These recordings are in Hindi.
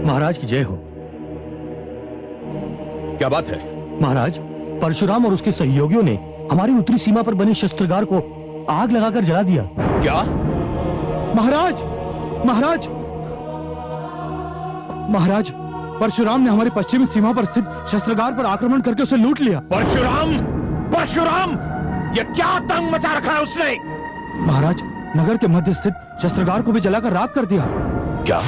महाराज की जय हो। क्या बात है? महाराज, परशुराम और उसके सहयोगियों ने हमारी उत्तरी सीमा पर बने शस्त्रागार को आग लगाकर जला दिया। क्या? महाराज, महाराज, महाराज, परशुराम ने हमारी पश्चिमी सीमा पर स्थित शस्त्रागार पर आक्रमण करके उसे लूट लिया। परशुराम? परशुराम? ये क्या आतंक मचा रखा है उसने? महाराज, नगर के मध्य स्थित शस्त्रागार को भी जलाकर राख कर दिया। क्या?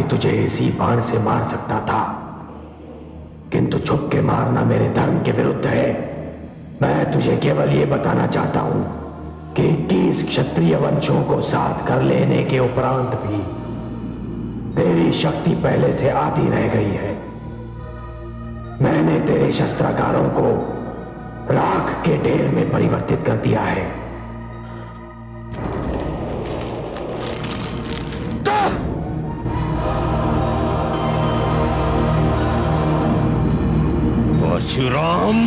तुझे इसी बाण से मार सकता था, किंतु छुप के मारना मेरे धर्म के विरुद्ध है। मैं तुझे केवल ये बताना चाहता हूं कि 21 क्षत्रिय वंशों को साथ कर लेने के उपरांत भी तेरी शक्ति पहले से आधी रह गई है। मैंने तेरे शस्त्रागारों को राख के ढेर में परिवर्तित कर दिया है। परशुराम,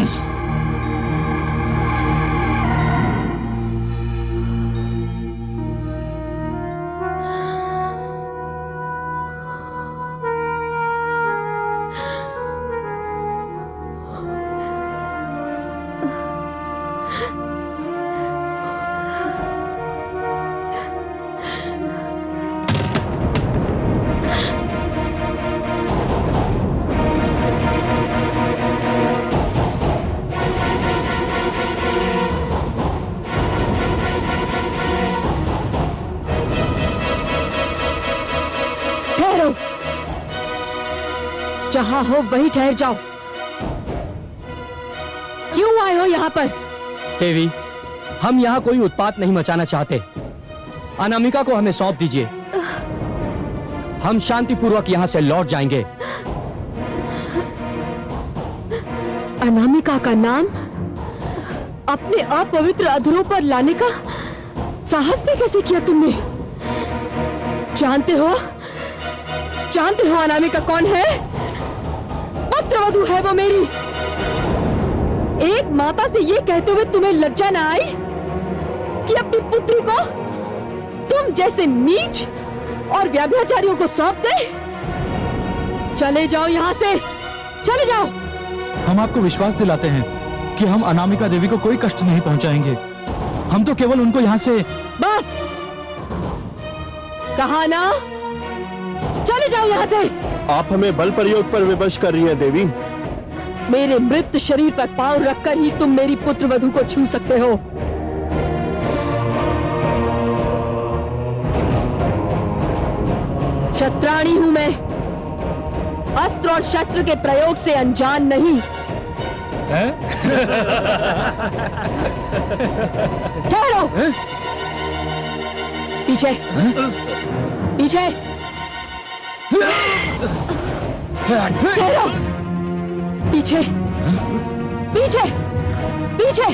जहां हो वहीं ठहर जाओ। क्यों आए हो यहाँ पर? देवी, हम यहाँ कोई उत्पात नहीं मचाना चाहते। अनामिका को हमें सौंप दीजिए। हम शांतिपूर्वक यहाँ से लौट जाएंगे। अनामिका का नाम अपने अपवित्र अधरों पर लाने का साहस भी कैसे किया तुमने? जानते हो अनामिका कौन है? पुत्रवधू है वो मेरी। एक माता से ये कहते हुए तुम्हें लज्जा ना आई कि अपनी पुत्री को तुम जैसे नीच और व्यभिचारियों को सौंप दे? चले जाओ यहाँ से, चले जाओ। हम आपको विश्वास दिलाते हैं कि हम अनामिका देवी को कोई कष्ट नहीं पहुंचाएंगे। हम तो केवल उनको यहाँ से। बस कहा ना, चले जाओ यहाँ से। आप हमें बल प्रयोग पर विवश कर रही हैं देवी। मेरे मृत शरीर पर पांव रखकर ही तुम मेरी पुत्रवधू को छू सकते हो। शत्राणी हूं मैं, अस्त्र और शस्त्र के प्रयोग से अनजान नहीं। ठहरो, पीछे पीछे ठहरो, पीछे पीछे पीछे।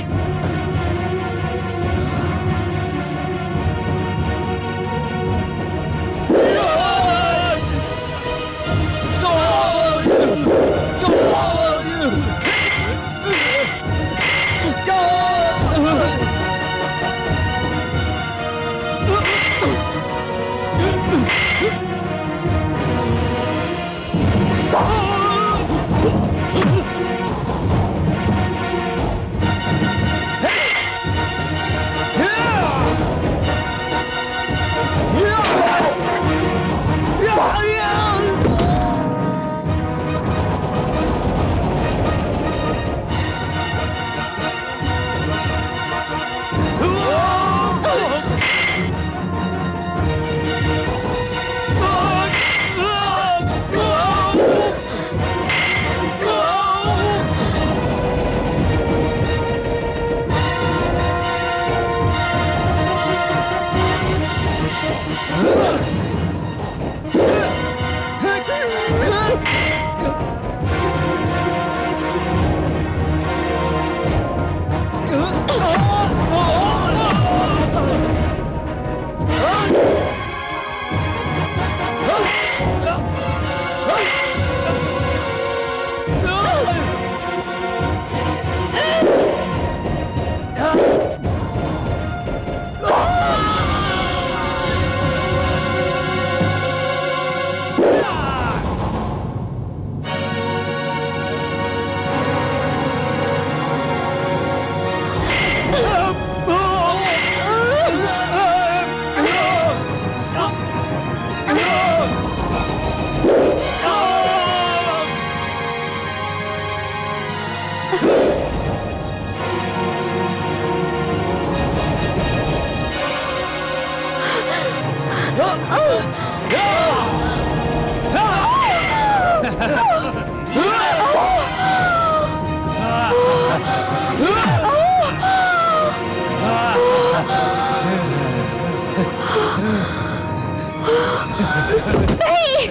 नहीं।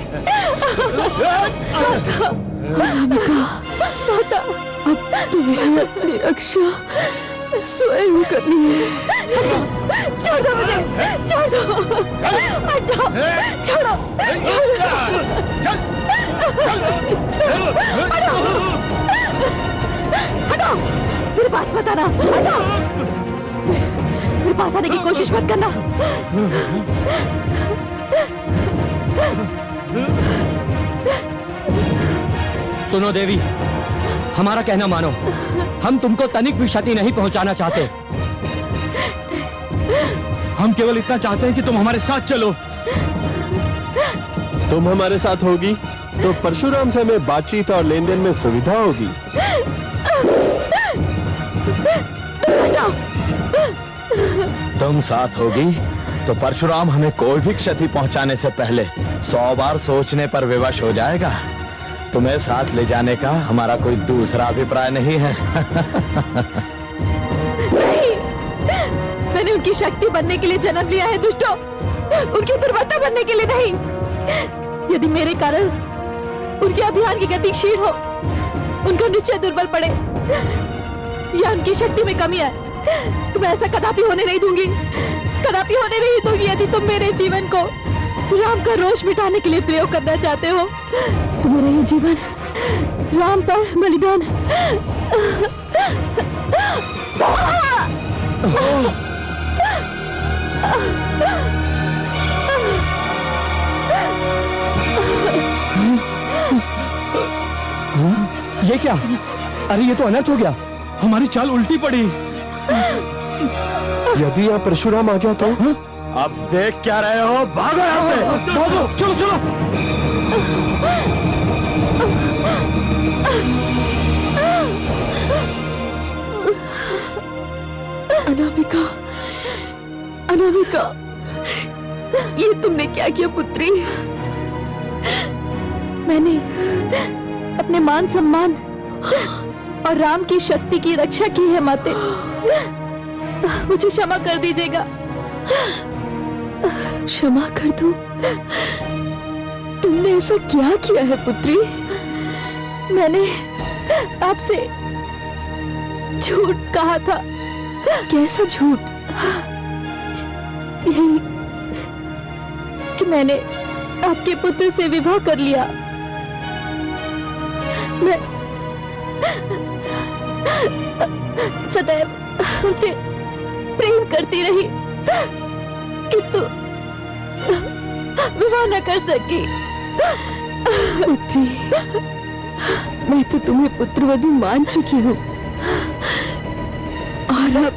माता, अब तुम्हें अपनी रक्षा स्वयं करनी है। छोड़ दो मुझे, छोड़ दो, हटो, छोड़ो, हटो, मेरे पास मत आना, हटो, मेरे पास आने की कोशिश मत करना। सुनो देवी, हमारा कहना मानो, हम तुमको तनिक भी क्षति नहीं पहुंचाना चाहते। हम केवल इतना चाहते हैं कि तुम हमारे साथ चलो। तुम हमारे साथ होगी तो परशुराम से हमें बातचीत और लेन देन में सुविधा होगी। तुम साथ होगी तो परशुराम हमें कोई भी क्षति पहुंचाने से पहले 100 बार सोचने पर विवश हो जाएगा। तुम्हें साथ ले जाने का हमारा कोई दूसरा अभिप्राय नहीं है। नहीं, मैंने उनकी शक्ति बनने के लिए जन्म लिया है दुष्टों, उनकी दुर्बलता बनने के लिए नहीं। यदि मेरे कारण उनके अभियान की गति क्षीण हो, उनका निश्चय दुर्बल पड़े या उनकी शक्ति में कमी आए, तो मैं ऐसा कदापि होने नहीं दूंगी, कदापि होने नहीं दूंगी। यदि तुम मेरे जीवन को राम का रोष मिटाने के लिए प्रयोग करना चाहते हो तो मेरा ये जीवन राम पर बलिदान। ये क्या? अरे ये तो अनर्थ हो गया, हमारी चाल उल्टी पड़ी। यदि यहाँ परशुराम आ गया तो? अब देख क्या रहे हो, भागो यहाँ से, भागो, चलो चलो। अनामिका, अनामिका, ये तुमने क्या किया पुत्री? मैंने अपने मान सम्मान और राम की शक्ति की रक्षा की है माते, मुझे क्षमा कर दीजिएगा। क्षमा कर दूं? तुमने ऐसा क्या किया है पुत्री? मैंने आपसे झूठ कहा था। कैसा झूठ? यही कि मैंने आपके पुत्र से विवाह कर लिया। मैं सदैव उनसे प्रेम करती रही, किंतु विवाह न कर सकी। पुत्री, मैं तो तुम्हें पुत्रवधू मान चुकी हूँ और अब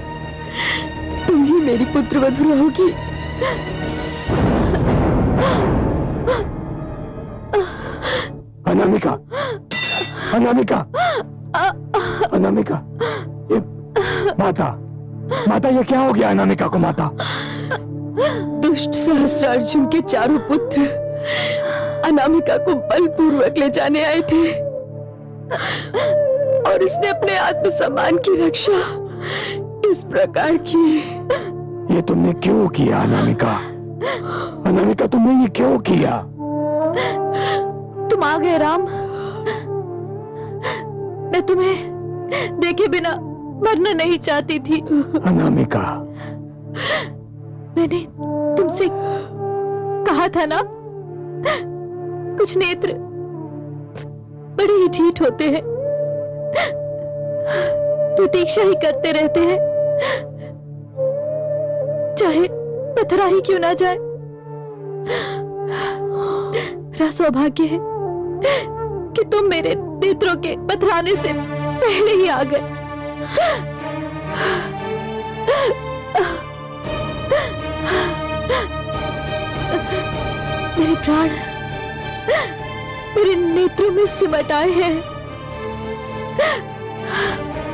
तुम ही मेरी पुत्रवधू रहोगी। अनामिका, अनामिका, अनामिका, ये माता, माता ये क्या हो गया अनामिका को? माता, दुष्ट सहस्त्रार्जुन के चारों पुत्र अनामिका को बलपूर्वक ले जाने आए थे और इसने अपने आत्मसम्मान की रक्षा इस प्रकार की। ये तुमने क्यों किया अनामिका? अनामिका तुमने ये क्यों किया? तुम आ गए राम, मैं तुम्हें देखे बिना मरना नहीं चाहती थी। अनामिका, मैंने तुमसे कहा था ना, कुछ नेत्र बड़े ही ढीठ होते हैं, प्रतीक्षा ही करते रहते हैं, चाहे पथरा ही क्यों ना जाए। मेरा सौभाग्य है कि तुम मेरे नेत्रों के पथराने से पहले ही आ गए। मेरे प्राण मेरे नेत्रों में सिमट आए हैं।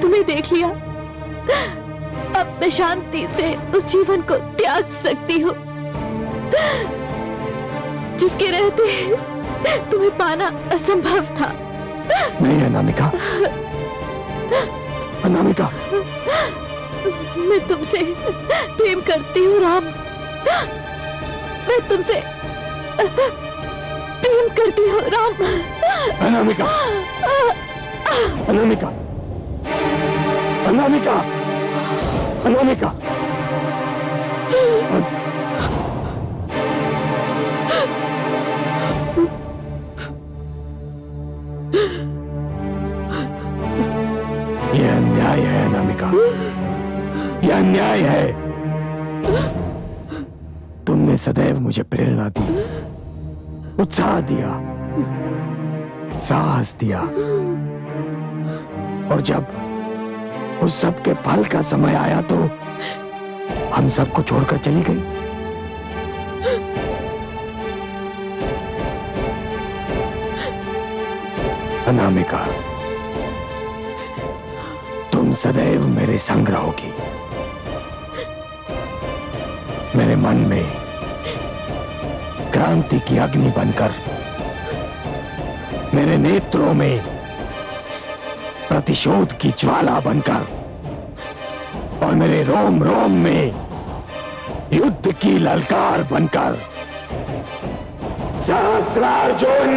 तुम्हें देख लिया, अब मैं शांति से उस जीवन को त्याग सकती हूँ जिसके रहते तुम्हें पाना असंभव था। नहीं अनामिका, अनामिका, मैं तुमसे प्रेम करती हूँ राम, मैं तुमसे करती हूँ राम। अनामिका, अनामिका, अनामिका, अनामिका। यह अन्याय है अनामिका, यह अन्याय है। तुमने सदैव मुझे प्रेरणा दी, उत्साह दिया, साहस दिया, और जब उस सब के फल का समय आया तो हम सबको छोड़कर चली गई। अनामिका, तुम सदैव मेरे संग रहोगी, मेरे मन में क्रांति की अग्नि बनकर, मेरे नेत्रों में प्रतिशोध की ज्वाला बनकर, और मेरे रोम रोम में युद्ध की ललकार बनकर। सहस्रार्जुन!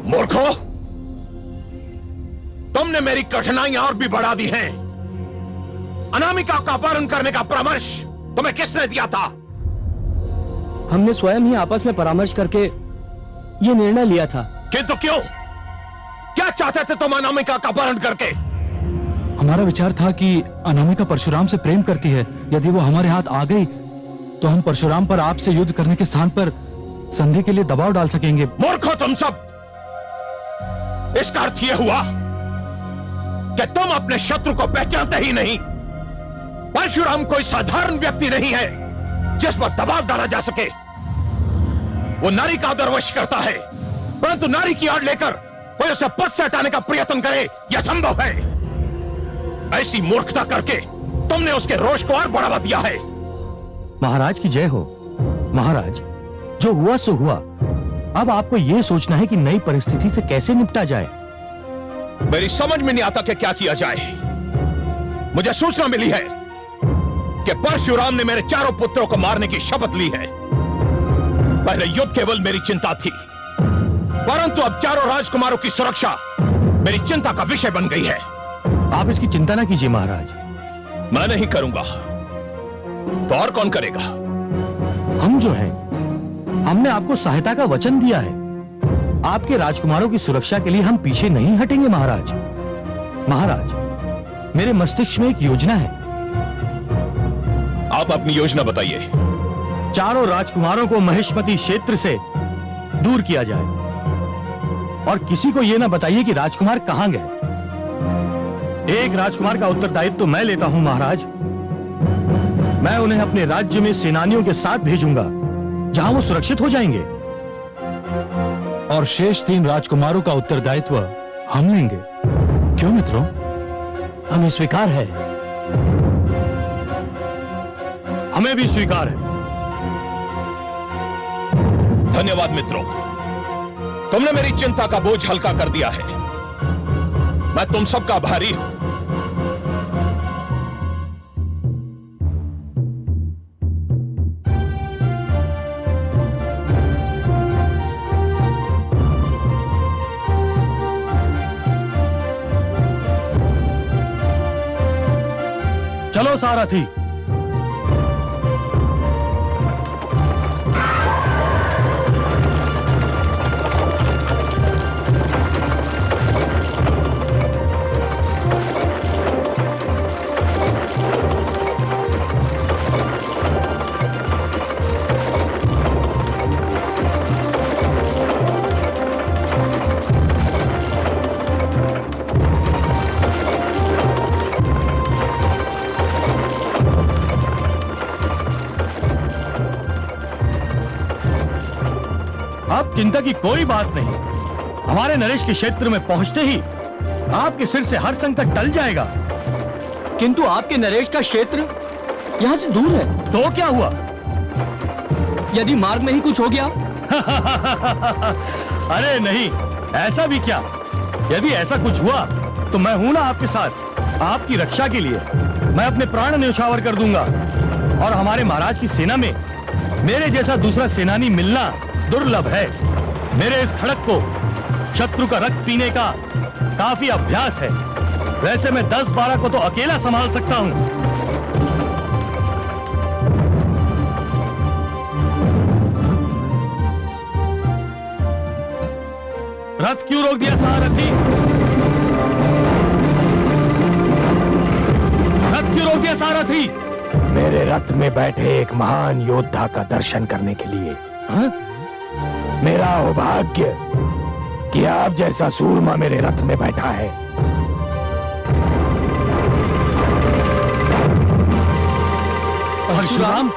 मूर्खो, तुमने मेरी कठिनाइयां और भी बढ़ा दी हैं। अनामिका का अपहरण करने का परामर्श तुम्हें किसने दिया था? हमने स्वयं ही आपस में परामर्श करके ये निर्णय लिया था। किंतु क्यों? क्या चाहते थे तुम अनामिका का अपहरण करके? हमारा विचार था कि अनामिका परशुराम से प्रेम करती है। यदि वो हमारे हाथ आ गई तो हम परशुराम पर आपसे युद्ध करने के स्थान पर संधि के लिए दबाव डाल सकेंगे। मूर्खो तुम सब! इसका अर्थ यह हुआ कि तुम अपने शत्रु को पहचानते ही नहीं। परशुराम कोई साधारण व्यक्ति नहीं है जिस पर दबाव डाला जा सके। वो नारी का आदरवश करता है, परंतु नारी की आड़ लेकर कोई उसे पद से हटाने का प्रयत्न करे यह संभव है। ऐसी मूर्खता करके तुमने उसके रोष को और बढ़ावा दिया है। महाराज की जय हो। महाराज, जो हुआ सो हुआ। अब आपको यह सोचना है कि नई परिस्थिति से कैसे निपटा जाए। मेरी समझ में नहीं आता कि क्या किया जाए। मुझे सूचना मिली है कि परशुराम ने मेरे चारों पुत्रों को मारने की शपथ ली है। पहले युद्ध केवल मेरी चिंता थी, परंतु अब चारों राजकुमारों की सुरक्षा मेरी चिंता का विषय बन गई है। आप इसकी चिंता ना कीजिए महाराज। मैं नहीं करूंगा तो और कौन करेगा? हम जो हैं, हमने आपको सहायता का वचन दिया है। आपके राजकुमारों की सुरक्षा के लिए हम पीछे नहीं हटेंगे महाराज। महाराज, मेरे मस्तिष्क में एक योजना है। आप अपनी योजना बताइए। चारों राजकुमारों को महेशमती क्षेत्र से दूर किया जाए और किसी को यह ना बताइए कि राजकुमार कहां गए। एक राजकुमार का उत्तरदायित्व तो मैं लेता हूं महाराज। मैं उन्हें अपने राज्य में सेनानियों के साथ भेजूंगा जहां वो सुरक्षित हो जाएंगे, और शेष 3 राजकुमारों का उत्तरदायित्व हम लेंगे। क्यों मित्रों? हमें स्वीकार है। हमें भी स्वीकार है। धन्यवाद मित्रों, तुमने मेरी चिंता का बोझ हल्का कर दिया है। मैं तुम सबका आभारी हूं। चलो सारथी। अब चिंता की कोई बात नहीं। हमारे नरेश के क्षेत्र में पहुंचते ही आपके सिर से हर संकट टल जाएगा। किंतु आपके नरेश का क्षेत्र यहां से दूर है। तो क्या हुआ? यदि मार्ग में ही कुछ हो गया? अरे नहीं, ऐसा भी क्या। यदि ऐसा कुछ हुआ तो मैं हूं ना आपके साथ। आपकी रक्षा के लिए मैं अपने प्राण न्यौछावर कर दूंगा, और हमारे महाराज की सेना में मेरे जैसा दूसरा सेनानी मिलना दुर्लभ है। मेरे इस खड़क को शत्रु का रक्त पीने का काफी अभ्यास है। वैसे मैं 10-12 को तो अकेला संभाल सकता हूं। रथ क्यों रोक दिया सारथी? रथ क्यों रोक दिया सारथी? मेरे रथ में बैठे एक महान योद्धा का दर्शन करने के लिए। मेरा सौभाग्य कि आप जैसा सूरमा मेरे रथ में बैठा है। परशुराम,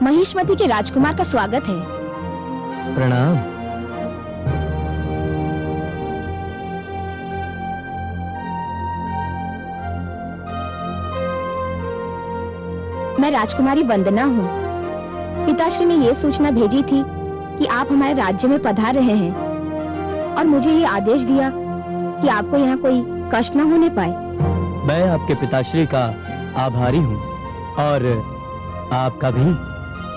महिष्मति के राजकुमार का स्वागत है। प्रणाम। मैं राजकुमारी वंदना हूँ। पिताश्री ने ये सूचना भेजी थी कि आप हमारे राज्य में पधार रहे हैं और मुझे ये आदेश दिया कि आपको यहाँ कोई कष्ट न होने पाए। मैं आपके पिताश्री का आभारी हूँ और आपका भी।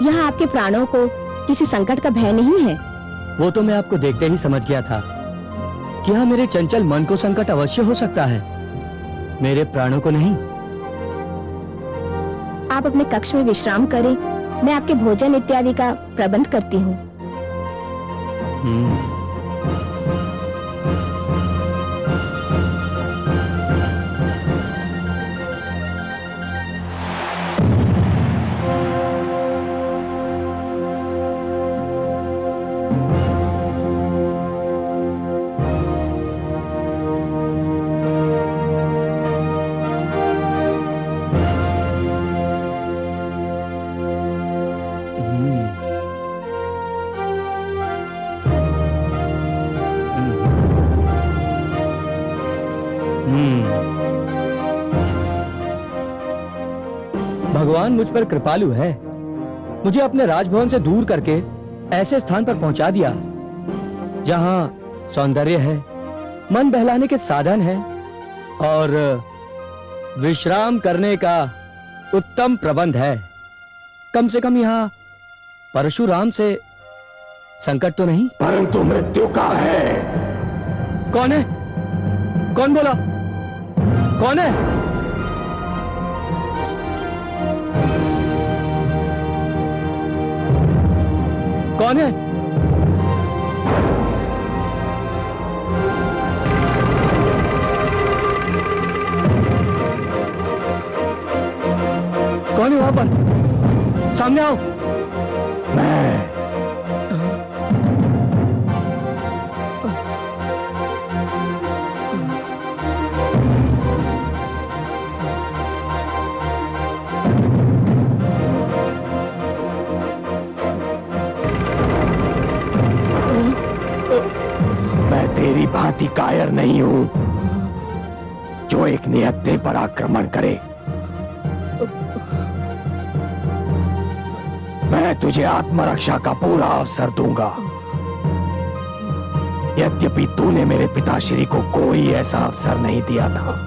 यहाँ आपके प्राणों को किसी संकट का भय नहीं है। वो तो मैं आपको देखते ही समझ गया था कि हाँ, मेरे चंचल मन को संकट अवश्य हो सकता है, मेरे प्राणों को नहीं। आप अपने कक्ष में विश्राम करें, मैं आपके भोजन इत्यादि का प्रबंध करती हूँ। भगवान मुझ पर कृपालु है, मुझे अपने राजभवन से दूर करके ऐसे स्थान पर पहुंचा दिया जहां सौंदर्य है, मन बहलाने के साधन है और विश्राम करने का उत्तम प्रबंध है। कम से कम यहाँ परशुराम से संकट तो नहीं। परंतु मृत्यु का है। कौन है? कौन बोला? कौन है? कौन है? कौन है वहां पर? सामने आओ। मैं तेरी भांति कायर नहीं हूं जो एक निहत्थे पर आक्रमण करे। मैं तुझे आत्मरक्षा का पूरा अवसर दूंगा। यद्यपि तूने मेरे पिताश्री को कोई ऐसा अवसर नहीं दिया था।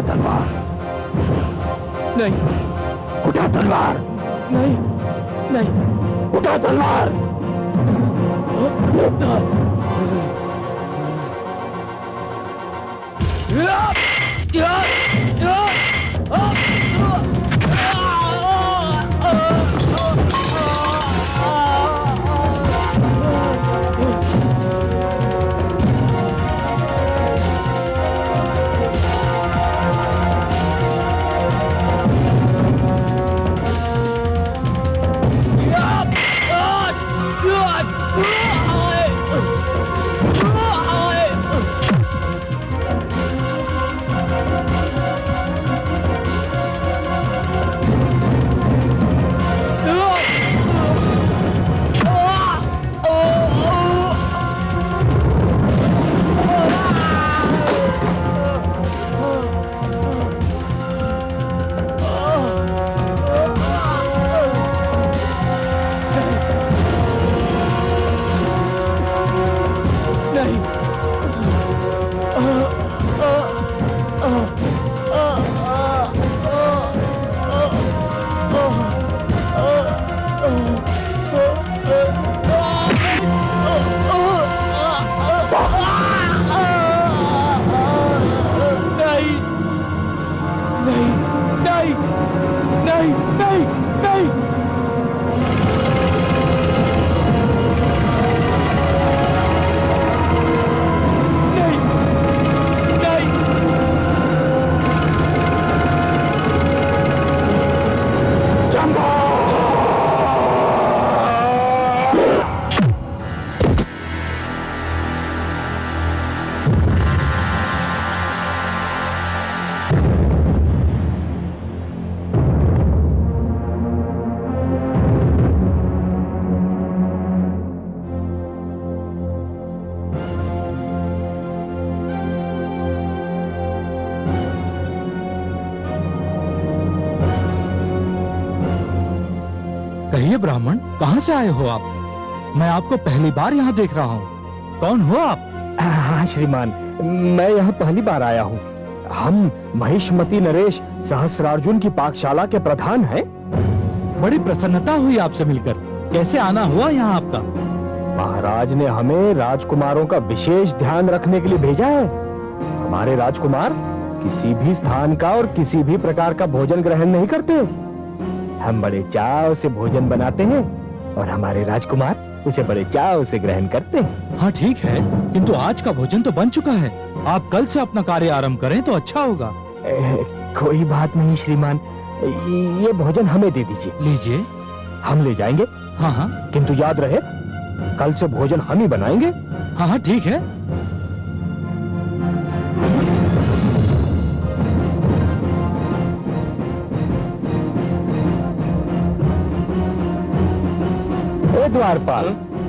तलवार नहीं। उठा तलवार। नहीं नहीं। उठा तलवार। कहिए ब्राह्मण, कहाँ से आए हो आप? मैं आपको पहली बार यहाँ देख रहा हूँ। कौन हो आप? हाँ श्रीमान, मैं यहाँ पहली बार आया हूँ। हम महिष्मती नरेश सहस्रार्जुन की पाकशाला के प्रधान हैं। बड़ी प्रसन्नता हुई आपसे मिलकर। कैसे आना हुआ यहाँ आपका? महाराज ने हमें राजकुमारों का विशेष ध्यान रखने के लिए भेजा है। हमारे राजकुमार किसी भी स्थान का और किसी भी प्रकार का भोजन ग्रहण नहीं करते। हम बड़े चाव से भोजन बनाते हैं और हमारे राजकुमार उसे बड़े चाव से ग्रहण करते हैं। हाँ ठीक है, किंतु आज का भोजन तो बन चुका है। आप कल से अपना कार्य आरंभ करें तो अच्छा होगा। कोई बात नहीं श्रीमान, ये भोजन हमें दे दीजिए। लीजिए। हम ले जाएंगे। हाँ हाँ, किंतु याद रहे, कल से भोजन हम ही बनाएंगे। हाँ हाँ ठीक है। द्वारपाल,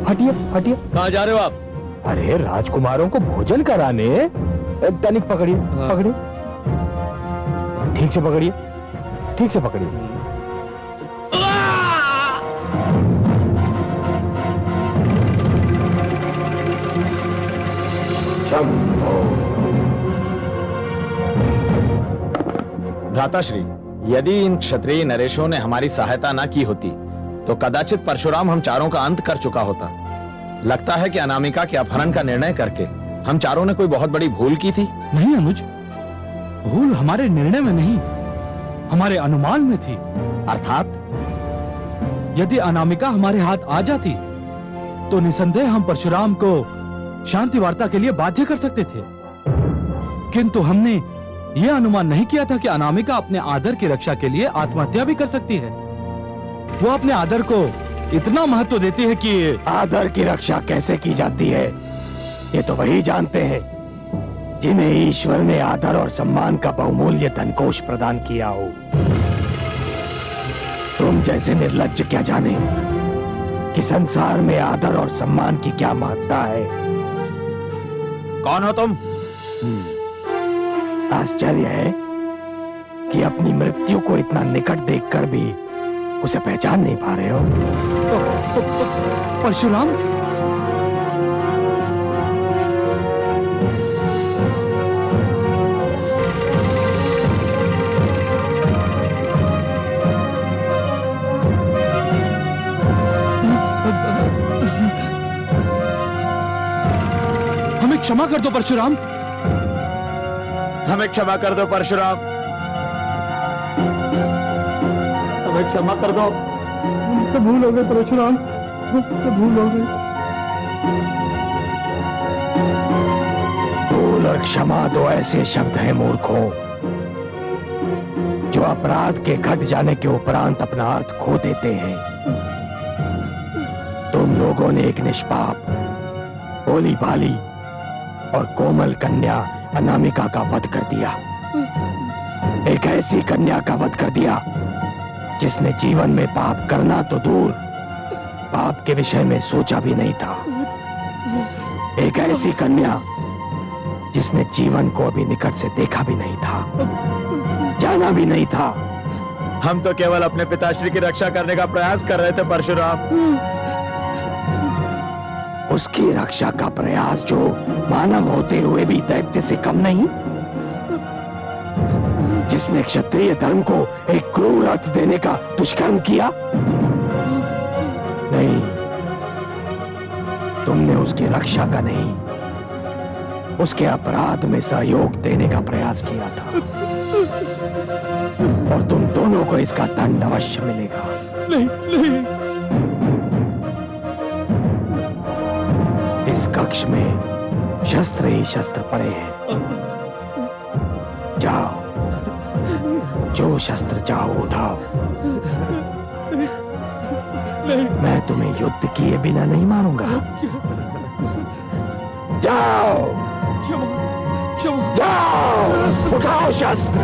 हटिए हटिए। कहाँ जा रहे हो आप? अरे राजकुमारों को भोजन कराने। तनिक पकड़िए। हाँ। पकड़िए, ठीक से पकड़िए, ठीक से पकड़िए। भ्राताश्री, यदि इन क्षत्रिय नरेशों ने हमारी सहायता न की होती तो कदाचित परशुराम हम चारों का अंत कर चुका होता। लगता है कि अनामिका के अपहरण का निर्णय करके हम चारों ने कोई बहुत बड़ी भूल की थी। नहीं अनुज, भूल हमारे निर्णय में नहीं, हमारे अनुमान में थी। अर्थात? यदि अनामिका हमारे हाथ आ जाती तो निसंदेह हम परशुराम को शांति वार्ता के लिए बाध्य कर सकते थे, किंतु हमने यह अनुमान नहीं किया था कि अनामिका अपने आदर की रक्षा के लिए आत्महत्या भी कर सकती है। वो अपने आदर को इतना महत्व देती है कि आदर की रक्षा कैसे की जाती है ये तो वही जानते हैं जिन्हें ईश्वर ने आदर और सम्मान का बहुमूल्य धनकोष प्रदान किया हो। तुम जैसे निर्लज्ज क्या जाने कि संसार में आदर और सम्मान की क्या महत्ता है। कौन हो तुम? आश्चर्य है कि अपनी मृत्यु को इतना निकट देखकर भी उसे पहचान नहीं पा रहे हो। परशुराम, हमें क्षमा कर दो परशुराम। हमें क्षमा कर दो परशुराम। हमें क्षमा कर दो। मुझसे भूल हो गई परशुराम, मुझसे भूल हो गई। भूल और क्षमा दो ऐसे शब्द हैं मूर्खों जो अपराध के घट जाने के उपरांत अपना अर्थ खो देते हैं। तुम लोगों ने एक निष्पाप, भोली भाली और कोमल कन्या अनामिका का वध कर दिया। एक ऐसी कन्या का वध कर दिया जिसने जीवन में पाप करना तो दूर, पाप के विषय में सोचा भी नहीं था। एक ऐसी कन्या जिसने जीवन को अभी निकट से देखा भी नहीं था, जाना भी नहीं था। हम तो केवल अपने पिताश्री की रक्षा करने का प्रयास कर रहे थे परशुराम। उसकी रक्षा का प्रयास जो मानव होते हुए भी दैत्य से कम नहीं। जिस जिसने क्षत्रिय धर्म को एक क्रूर अर्थ देने का दुष्कर्म किया? नहीं, तुमने उसकी रक्षा का नहीं, उसके अपराध में सहयोग देने का प्रयास किया था, और तुम दोनों को इसका दंड अवश्य मिलेगा। नहीं नहीं, इस कक्ष में शस्त्र ही शस्त्र पड़े हैं। जाओ, जो शस्त्र चाहो उठाओ। मैं तुम्हें युद्ध किए बिना नहीं मारूंगा। जाओ जाओ, उठाओ शस्त्र।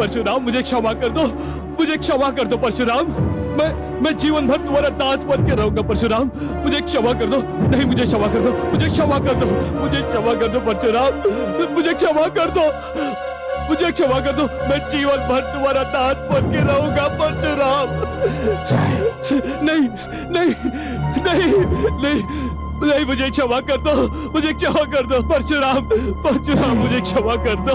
परशुराम, मुझे क्षमा कर दो, मुझे क्षमा कर दो परशुराम। मैं जीवन भर तुम्हारा दास बन के रहूंगा परशुराम, मुझे क्षमा कर दो। नहीं, मुझे क्षमा कर दो, मुझे क्षमा कर दो, मुझे क्षमा कर दो परशुराम, मुझे क्षमा कर दो, मुझे क्षमा कर दो। मैं जीवन भर तुम्हारा दास बन के रहूंगा परशुराम। नहीं नहीं नहीं नहीं नहीं, मुझे क्षमा कर दो, मुझे क्षमा कर दो परशुराम, परशुराम मुझे क्षमा कर दो।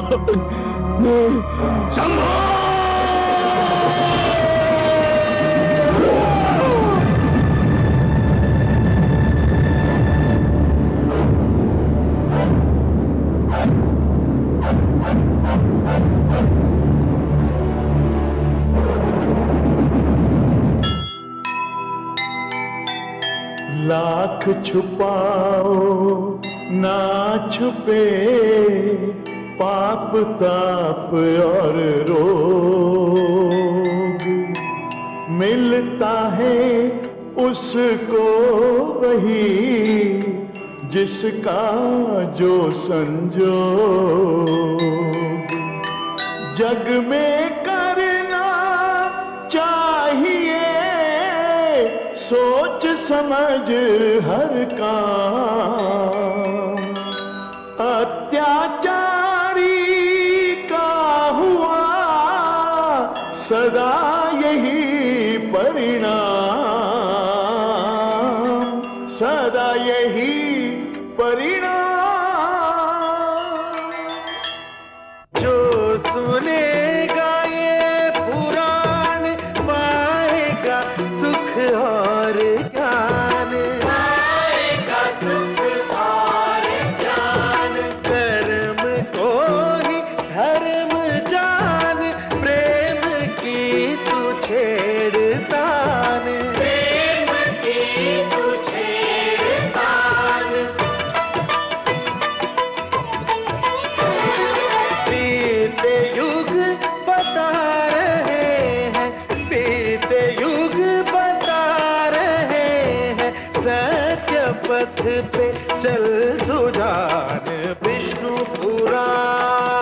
लाख छुपाओ ना छुपे पाप ताप और रोग, मिलता है उसको वही जिसका जो संजोग। जग में करना चाहिए सोच समझ हर काम, अत्याचारी का हुआ सदा यही परिणाम, सदा यही परिणाम। जो सुनेगा ये पुराण पाएगा सुख और ज्ञान, पाएगा सुख और ज्ञान। कर्म को ही धर्म जान, प्रेम की तू छेड़तान, प्रेम की तू छेड़तान। बीते युग बता रहे पथ पे चल सुजान विष्णु पुराण।